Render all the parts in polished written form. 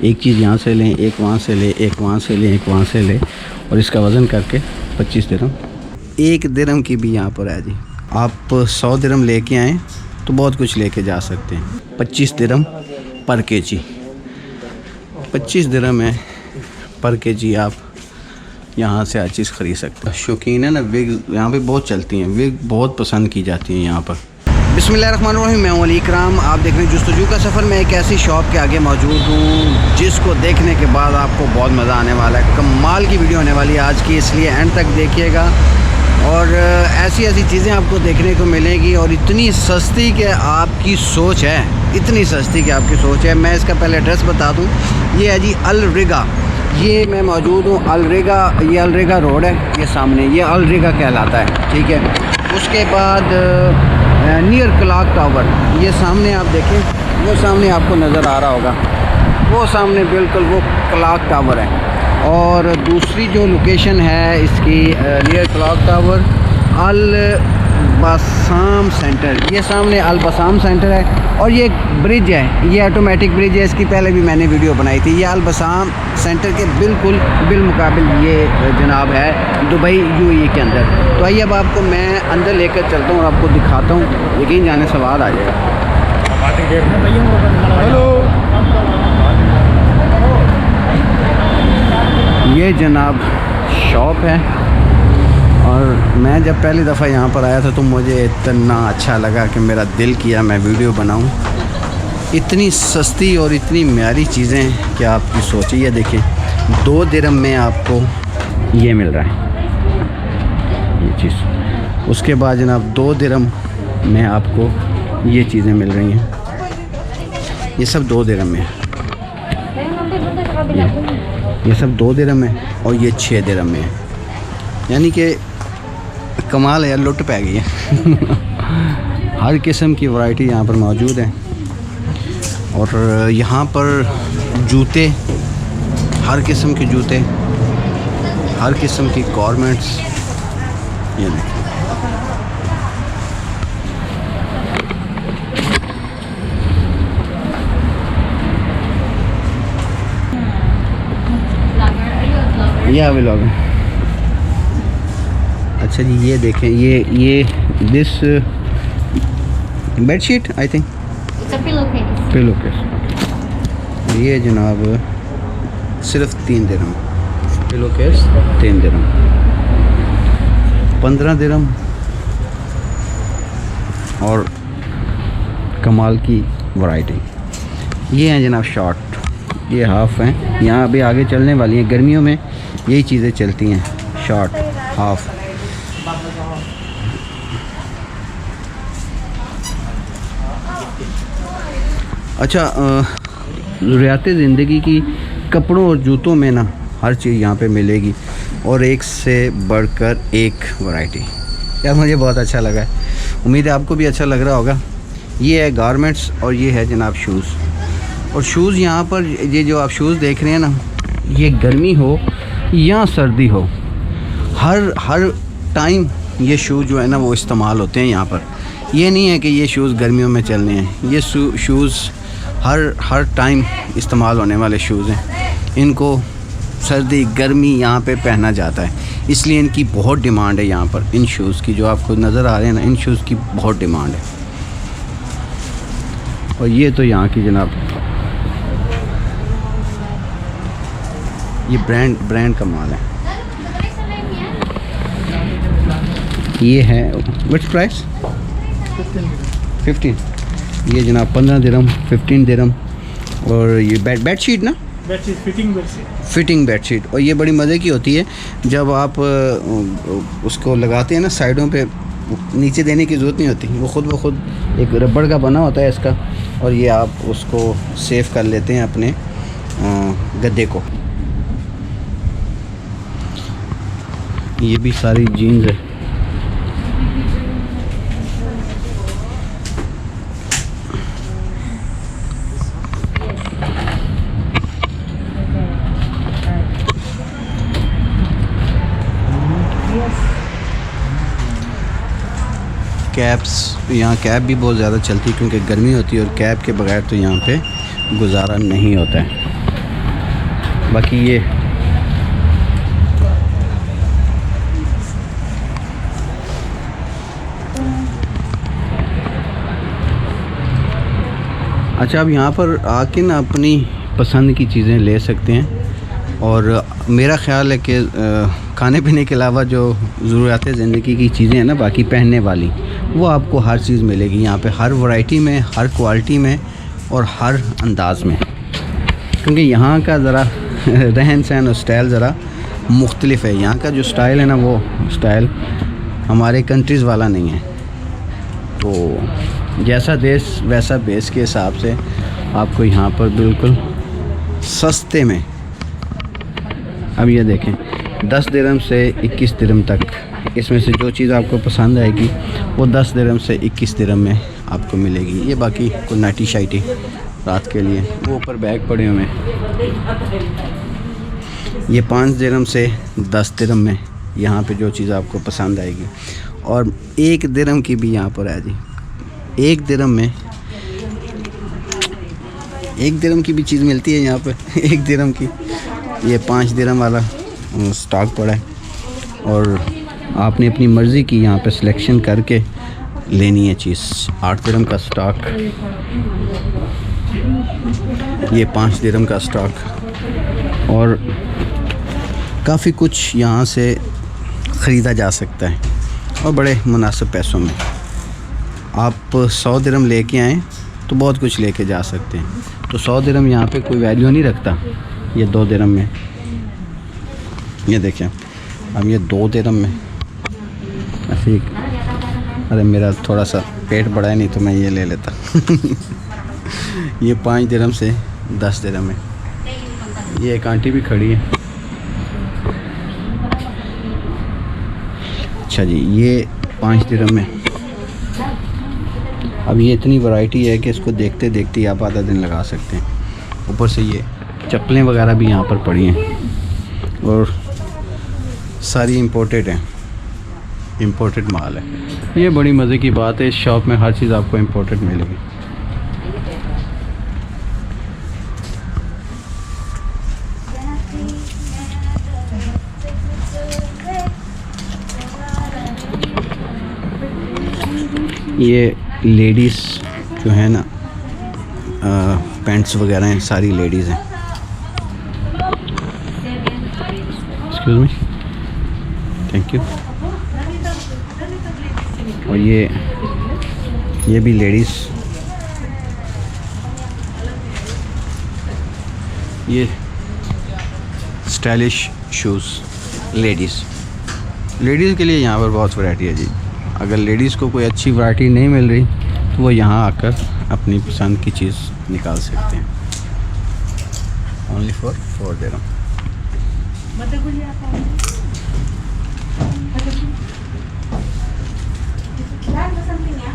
एक चीज़ यहाँ से लें, एक वहाँ से लें, एक वहाँ से लें, एक वहाँ से लें, और इसका वज़न करके 25 दिरहम। 1 दिरहम की भी यहाँ पर है जी। आप 100 दिरहम लेके आएँ तो बहुत कुछ लेके जा सकते हैं। 25 दिरहम पर केजी, 25 दिरहम है पर केजी। आप यहाँ से हर चीज़ ख़रीद सकते हैं। शौकीन है ना, विग यहाँ पे बहुत चलती हैं, विग बहुत पसंद की जाती हैं यहाँ पर। बिस्मिल्लाहिर्रहमानिर्रहीम, मैं हूं अली इकराम। आप देख रहे हैं जुस्तजू का सफ़र। मैं एक ऐसी शॉप के आगे मौजूद हूं जिसको देखने के बाद आपको बहुत मज़ा आने वाला है। कमाल की वीडियो होने वाली है आज की, इसलिए एंड तक देखिएगा। और ऐसी ऐसी चीज़ें आपको देखने को मिलेंगी, और इतनी सस्ती कि आपकी सोच है, इतनी सस्ती कि आपकी सोच है। मैं इसका पहले एड्रेस बता दूँ, ये है जी अल रिगा। ये मैं मौजूद हूँ अल रिगा, ये अल रिगा रोड है, ये सामने, ये अल रिगा कहलाता है, ठीक है। उसके बाद नियर क्लॉक टावर, ये सामने आप देखें, वो सामने आपको नज़र आ रहा होगा, वो सामने बिल्कुल वो क्लॉक टावर है। और दूसरी जो लोकेशन है इसकी नियर क्लॉक टावर अल बसाम सेंटर, ये सामने अल बसाम सेंटर है। और ये एक ब्रिज है, ये ऑटोमेटिक ब्रिज है, इसकी पहले भी मैंने वीडियो बनाई थी। ये अल बसाम सेंटर के बिल्कुल बिलमुकाबिल ये जनाब है दुबई यूएई के अंदर। तो आइए अब आपको मैं अंदर लेकर चलता हूँ और आपको दिखाता हूँ, यकीन जाने सवाल आ जाएगा। हेलो, ये जनाब शॉप है। और मैं जब पहली दफ़ा यहाँ पर आया था तो मुझे इतना अच्छा लगा कि मेरा दिल किया मैं वीडियो बनाऊँ। इतनी सस्ती और इतनी म्यारी चीज़ें कि आपकी सोचिए। देखें, 2 दिरहम में आपको ये मिल रहा है, ये चीज़। उसके बाद जनाब 2 दिरहम में आपको ये चीज़ें मिल रही हैं। ये सब 2 दिरहम में है, ये सब 2 दिरहम में, और ये 6 दिरहम में है। यानी कि कमाल है यार, लुट पै गई है। हर किस्म की वैरायटी यहाँ पर मौजूद है। और यहाँ पर जूते, हर किस्म के जूते, हर किस्म की गारमेंट्स, ये देखिए। यह व्लॉग है। अच्छा जी, ये देखें, ये this bedsheet I think pillow case. ये जनाब सिर्फ 3 दिरहम, पिलो केस 3 दिरहम, 15 दिरहम। और कमाल की वैरायटी। ये हैं जनाब शॉर्ट, ये हाफ़ हैं। यहाँ अभी आगे चलने वाली हैं, गर्मियों में यही चीज़ें चलती हैं, शॉर्ट, हाफ़। अच्छा, ज़रूरियात ज़िंदगी की कपड़ों और जूतों में ना हर चीज़ यहाँ पे मिलेगी, और एक से बढ़कर एक वैरायटी। यार मुझे बहुत अच्छा लगा है, उम्मीद है आपको भी अच्छा लग रहा होगा। ये है गारमेंट्स, और ये है जनाब शूज़। और शूज़ यहाँ पर, ये जो आप शूज़ देख रहे हैं ना, ये गर्मी हो या सर्दी हो, हर टाइम ये शूज़ जो है ना वो इस्तेमाल होते हैं यहाँ पर। ये नहीं है कि ये शूज़ गर्मियों में चलने हैं, ये शूज़ हर टाइम इस्तेमाल होने वाले शूज़ हैं। इनको सर्दी गर्मी यहाँ पे पहना जाता है, इसलिए इनकी बहुत डिमांड है यहाँ पर। इन शूज़ की जो आपको नज़र आ रहे हैं ना, इन शूज़ की बहुत डिमांड है। और ये तो यहाँ की जनाब, ये ब्रांड का माल है। ये है व्हाट्स प्राइस? 15। ये जनाब 15 दिरहम, 15 दिरहम। और ये बेडशीट ना, बेडशीट, फिटिंग बेडशीट। और ये बड़ी मज़े की होती है, जब आप उसको लगाते हैं ना साइडों पे, नीचे देने की ज़रूरत नहीं होती, वो खुद एक रबड़ का बना होता है इसका, और ये आप उसको सेव कर लेते हैं अपने गद्दे को। ये भी सारी जीन्स है। कैप्स, यहाँ कैप भी बहुत ज़्यादा चलती है क्योंकि गर्मी होती है, और कैप के बगैर तो यहाँ पे गुजारा नहीं होता है। बाकी ये अच्छा, आप यहाँ पर आके ना अपनी पसंद की चीज़ें ले सकते हैं। और मेरा ख्याल है कि खाने पीने के अलावा जो ज़रूरत ज़िंदगी की चीज़ें हैं ना, बाकी पहनने वाली, वो आपको हर चीज़ मिलेगी यहाँ पे, हर वैरायटी में, हर क्वालिटी में और हर अंदाज़ में। क्योंकि यहाँ का ज़रा रहन सहन और स्टाइल ज़रा मुख्तलिफ है। यहाँ का जो स्टाइल है ना, वो स्टाइल हमारे कंट्रीज़ वाला नहीं है। तो जैसा देश वैसा बेस के हिसाब से आपको यहाँ पर बिल्कुल सस्ते में, अब ये देखें 10 दिरहम से 21 दिरहम तक, इसमें से जो चीज़ आपको पसंद आएगी वो 10 दिरहम से 21 दिरहम में आपको मिलेगी। ये बाकी कोई नाटी शाइटी रात के लिए, वो ऊपर बैग पड़े हुए हैं। ये 5 दिरहम से 10 दिरहम में यहाँ पे जो चीज़ आपको पसंद आएगी। और 1 दिरहम की भी यहाँ पर है जी, 1 दिरहम में 1 दिरहम की भी चीज़ मिलती है यहाँ पे। 1 दिरहम की ये 5 दिरहम वाला स्टॉक पड़ा है और आपने अपनी मर्ज़ी की यहाँ पे सिलेक्शन करके लेनी है चीज़। 8 दिरहम का स्टॉक, ये 5 दिरहम का स्टॉक, और काफ़ी कुछ यहाँ से ख़रीदा जा सकता है और बड़े मुनासिब पैसों में। आप 100 दिरहम लेके आएँ तो बहुत कुछ लेके जा सकते हैं। तो 100 दिरहम यहाँ पे कोई वैल्यू नहीं रखता। ये 2 दिरहम में, ये देखें, अब ये 2 दिरहम में ऐसे, अरे मेरा थोड़ा सा पेट बड़ा है, नहीं तो मैं ये ले लेता। ये 5 दिरहम से 10 दिरहम में। ये एक आंटी भी खड़ी है। अच्छा जी, ये 5 दिरहम में। अब ये इतनी वैरायटी है कि इसको देखते देखते ही आप आधा दिन लगा सकते हैं। ऊपर से ये चप्पलें वगैरह भी यहाँ पर पड़ी हैं और सारी इंपोर्टेड हैं, इंपोर्टेड माल है। ये बड़ी मज़े की बात है, इस शॉप में हर चीज़ आपको इंपोर्टेड मिलेगी। ये लेडीज़ जो है ना, पैंट्स वगैरह हैं, सारी लेडीज़ हैं। Excuse me, thank you. और ये भी लेडीज़, ये स्टाइलिश शूज़ लेडीज़ के लिए यहाँ पर बहुत वैरायटी है जी। अगर लेडीज़ को कोई अच्छी वैरायटी नहीं मिल रही तो वो यहाँ आकर अपनी पसंद की चीज़ निकाल सकते हैं। ओनली फॉर 4 दिरहम।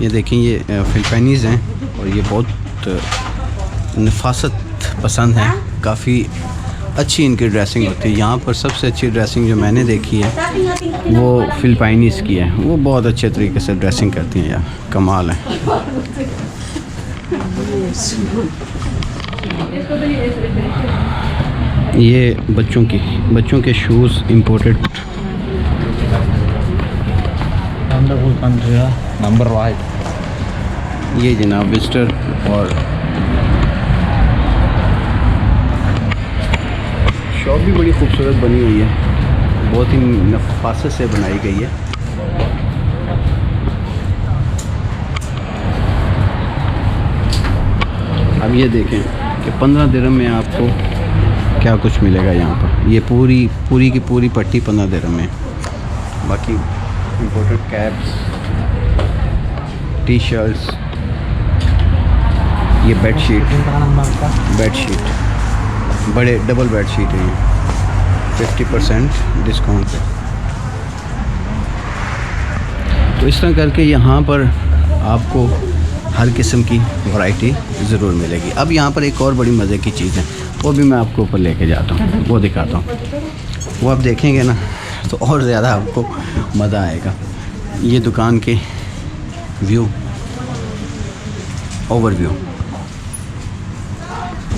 ये देखें, ये फिलिपाइनीज़ हैं और ये बहुत नफासत पसंद हैं। काफ़ी अच्छी इनकी ड्रेसिंग होती है। यहाँ पर सबसे अच्छी ड्रेसिंग जो मैंने देखी है वो फिलिपाइनीज़ की है। वो बहुत अच्छे तरीके से ड्रेसिंग करती हैं यार, कमाल है। ये बच्चों के शूज़ इंपोर्टेड। नंबर वाइड ये जनाब विजिटर और शॉप भी बड़ी खूबसूरत बनी हुई है, बहुत ही नफासत से बनाई गई है। अब ये देखें कि 15 दिरहम में आपको क्या कुछ मिलेगा यहाँ पर। ये पूरी की पूरी पट्टी 15 दिरहम में। बाकी इंपोर्टेड कैप्स, टी शर्ट्स, ये बेडशीट बड़े डबल बेडशीट है ये 50% डिस्काउंट पे। तो इस तरह करके यहाँ पर आपको हर किस्म की वैरायटी ज़रूर मिलेगी। अब यहाँ पर एक और बड़ी मज़े की चीज़ है, वो भी मैं आपको ऊपर लेके जाता हूँ, वो दिखाता हूँ। वो आप देखेंगे ना तो और ज़्यादा आपको मज़ा आएगा। ये दुकान के ओवरव्यू।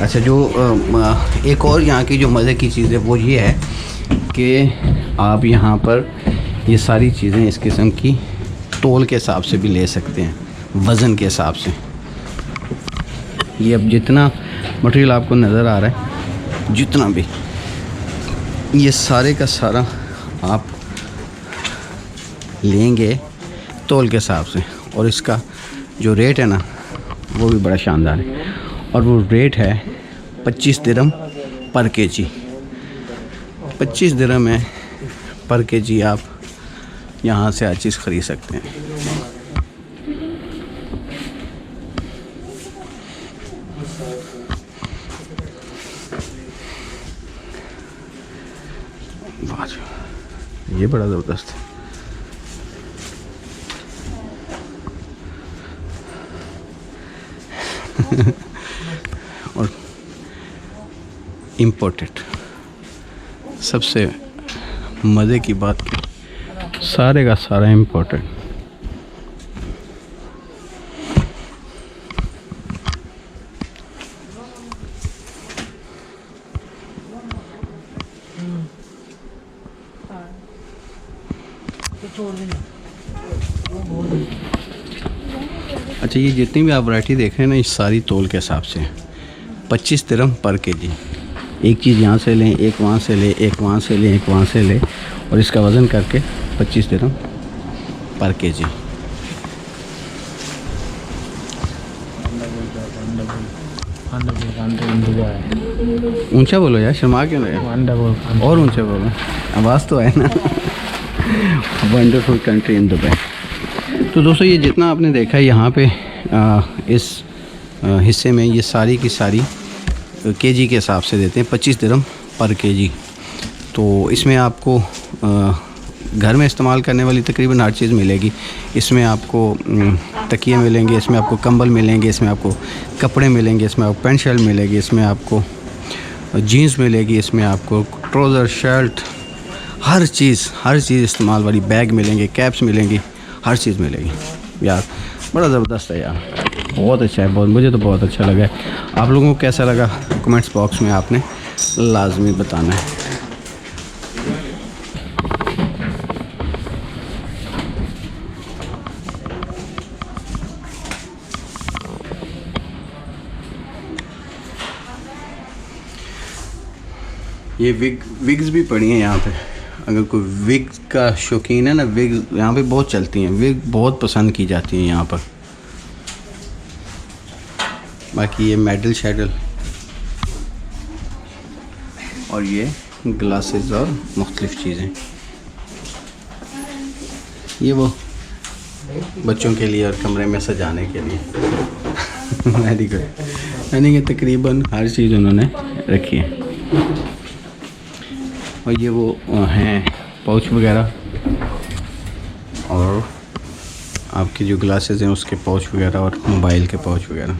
अच्छा, जो एक और यहाँ की जो मज़े की चीज़ है वो ये है कि आप यहाँ पर ये सारी चीज़ें इस किस्म की तोल के हिसाब से भी ले सकते हैं, वज़न के हिसाब से। ये अब जितना मटेरियल आपको नज़र आ रहा है, जितना भी, ये सारे का सारा आप लेंगे तोल के हिसाब से। और इसका जो रेट है ना वो भी बड़ा शानदार है, और वो रेट है 25 दिरहम पर केजी। 25 दिरहम है पर केजी, आप यहाँ से हर चीज़ ख़रीद सकते हैं। वाह, ये बड़ा ज़बरदस्त है। और इम्पोर्टेड, सबसे मज़े की बात, सारे का सारा इम्पोर्टेड। अच्छा, ये जितनी भी आप वैरायटी देख रहे हैं ना, ये सारी तोल के हिसाब से 25 दिरहम पर केजी। एक चीज़ यहाँ से लें, एक वहाँ से लें, एक वहाँ से लें, एक वहाँ से लें, और इसका वज़न करके 25 दिरहम पर केजी। ऊंचा बोलो यार, शर्मा क्यों रहे? और ऊंचा बोलो, आवाज़ तो है ना। Wonderful country in Dubai. तो दोस्तों, ये जितना आपने देखा है यहाँ पे इस हिस्से में, ये सारी की सारी केजी के हिसाब से देते हैं, 25 दिरहम पर केजी। तो इसमें आपको घर में इस्तेमाल करने वाली तकरीबन हर चीज़ मिलेगी। इसमें आपको तकिए मिलेंगे, इसमें आपको कंबल मिलेंगे, इसमें आपको कपड़े मिलेंगे, इसमें आपको पैंट शर्ट मिलेगी, इसमें आपको जीन्स मिलेगी, इसमें आपको ट्राउज़र, शर्ट, हर चीज़ इस्तेमाल वाली, बैग मिलेंगे, कैप्स मिलेंगी, हर चीज़ मिलेगी। यार बड़ा ज़बरदस्त है यार, बहुत अच्छा है, बहुत, मुझे तो बहुत अच्छा लगा है। आप लोगों को कैसा लगा कमेंट्स बॉक्स में आपने लाजमी बताना है। ये विग्स भी पड़ी हैं यहाँ पे, अगर कोई विग का शौकीन है ना, विग यहाँ पे बहुत चलती हैं, विग बहुत पसंद की जाती हैं यहाँ पर। बाकी ये मेडल शेडल, और ये ग्लासेस और मुख्तलिफ़ चीज़ें, ये वो बच्चों के लिए और कमरे में सजाने के लिए। वेरी गुड, यानी कि तकरीबन हर चीज़ उन्होंने रखी है। और ये वो हैं पाउच वगैरह, और आपके जो ग्लासेस हैं उसके पाउच वगैरह, और मोबाइल के पाउच वगैरह।